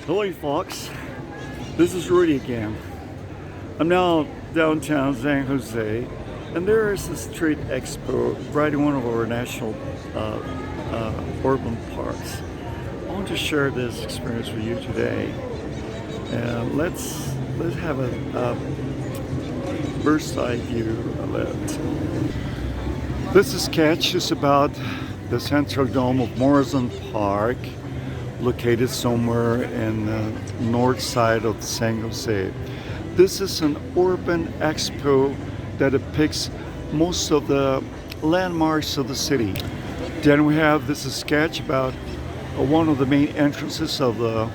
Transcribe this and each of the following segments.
Hello folks, this is Rudy again. I'm now downtown San Jose, and there is a street expo right in one of our national urban parks. I want to share this experience with you today, and let's have a bird's eye view of it. This sketch is about the central dome of Morrison Park, located somewhere in the north side of San Jose. This is an urban expo that depicts most of the landmarks of the city. Then we have this sketch about one of the main entrances of the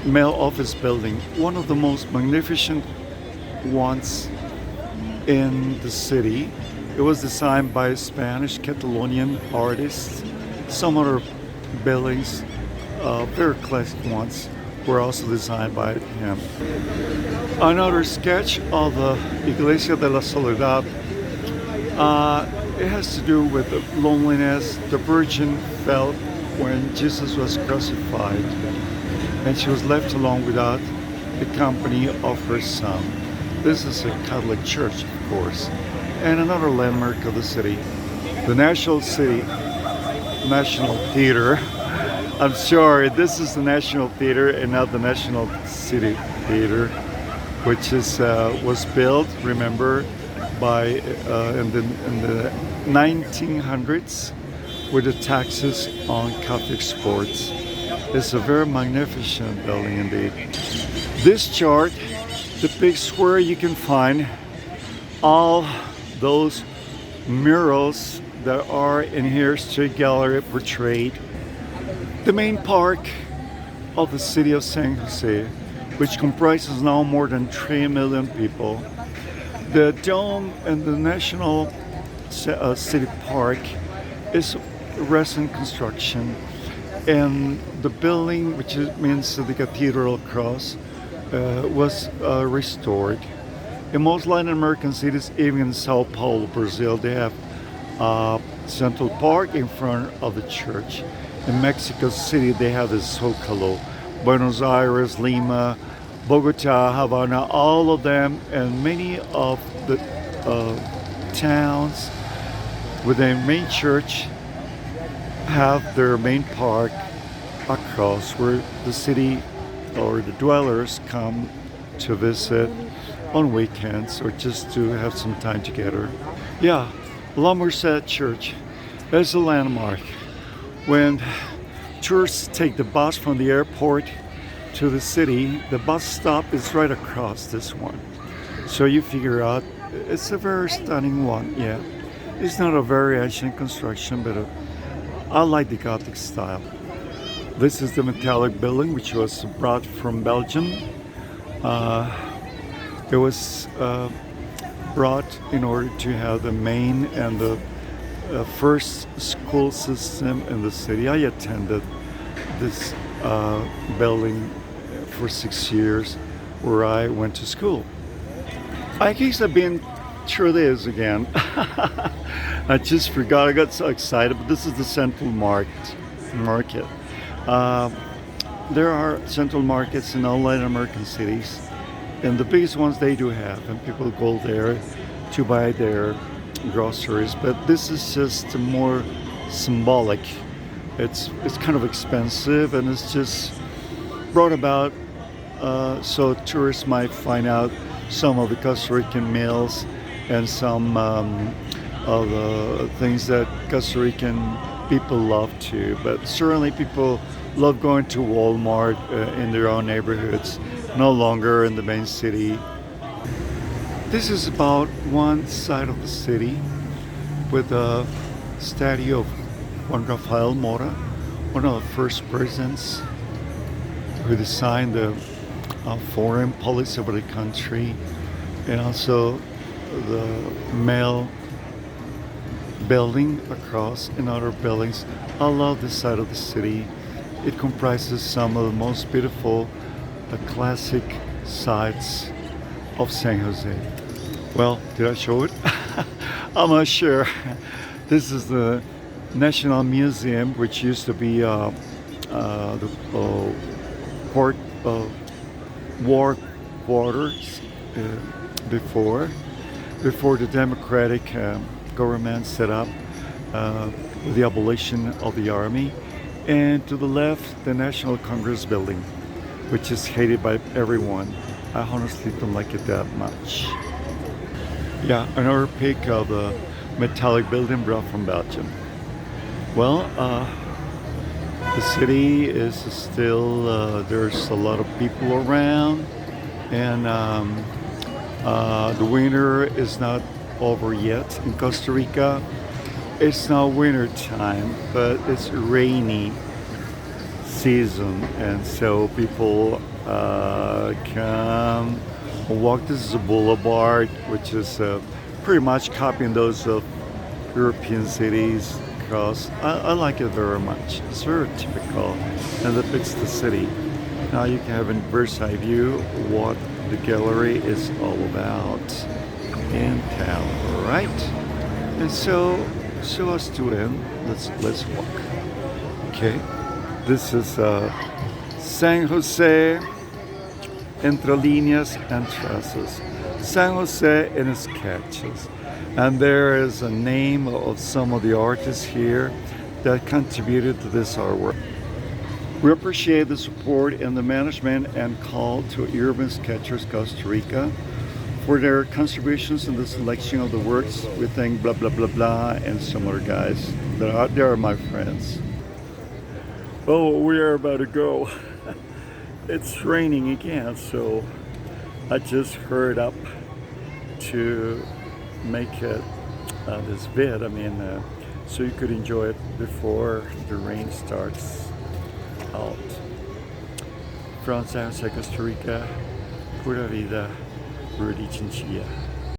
mail office building, one of the most magnificent ones in the city. It was designed by a Spanish Catalonian artist. Some other buildings, very classic ones, were also designed by him. Another sketch of the Iglesia de la Soledad. It has to do with the loneliness the Virgin felt when Jesus was crucified, and she was left alone without the company of her son. This is a Catholic church, of course, and another landmark of the city, the National Theater. I'm sorry, this is the National Theater and not the National City Theater, which was built, remember, by in the 1900s with the taxes on Catholic sports. It's a very magnificent building indeed. This chart depicts where you can find all those murals that are in here, street gallery portrayed. The main park of the city of San Jose, which comprises now more than 3 million people. The dome and the National City Park is recent construction, and the building, which means the Cathedral Cross, was restored. In most Latin American cities, even in Sao Paulo, Brazil, they have Central Park in front of the church. In Mexico City, they have the Zócalo. Buenos Aires, Lima, Bogota, Havana, all of them, and many of the towns with their main church have their main park across, where the city or the dwellers come to visit on weekends or just to have some time together. Yeah, La Merced Church is a landmark. When tourists take the bus from the airport to the city, the bus stop is right across this one. So you figure out it's a very stunning one, yeah. It's not a very ancient construction, but I like the Gothic style. This is the metallic building, which was brought from Belgium. It was brought in order to have the main and the first school system in the city. I attended this building for 6 years where I went to school. I guess I've been through this again. I just forgot, I got so excited, but this is the Central Market. There are central markets in all Latin American cities, and the biggest ones they do have, and people go there to buy their groceries, but this is just more symbolic. It's kind of expensive, and it's just brought about so tourists might find out some of the Costa Rican meals and some of the things that Costa Rican people love too. But certainly people love going to Walmart in their own neighborhoods, no longer in the main city. This is about one side of the city with a statue of Juan Rafael Mora, one of the first presidents who designed the foreign policy of the country, and also the mail building across and other buildings. I love this side of the city. It comprises some of the most beautiful classic sites of San Jose. Well, did I show it? I'm not sure. This is the National Museum, which used to be the port of war quarters before the democratic government set up with the abolition of the army. And to the left, the National Congress building, which is hated by everyone. I honestly don't like it that much. Yeah, another pic of the metallic building brought from Belgium. Well, the city is still, there's a lot of people around, and the winter is not over yet in Costa Rica. It's not winter time, but it's rainy season, and so people come walk. This is a boulevard, which is pretty much copying those of European cities. Because I like it very much. It's very typical, and it fits the city. Now you can have a bird's eye view what the gallery is all about in town, right? And so us to end. Let's walk. Okay, this is San Jose entre líneas and trazos. San Jose in sketches. And there is a name of some of the artists here that contributed to this artwork. We appreciate the support and the management and call to Urban Sketchers Costa Rica for their contributions in the selection of the works. We thank blah blah blah blah and some other guys that are my friends. Oh, we are about to go. It's raining again, so I just hurried up to make it this vid. I mean, so you could enjoy it before the rain starts out. From San Jose, Costa Rica, pura vida, Rudy Chinchilla.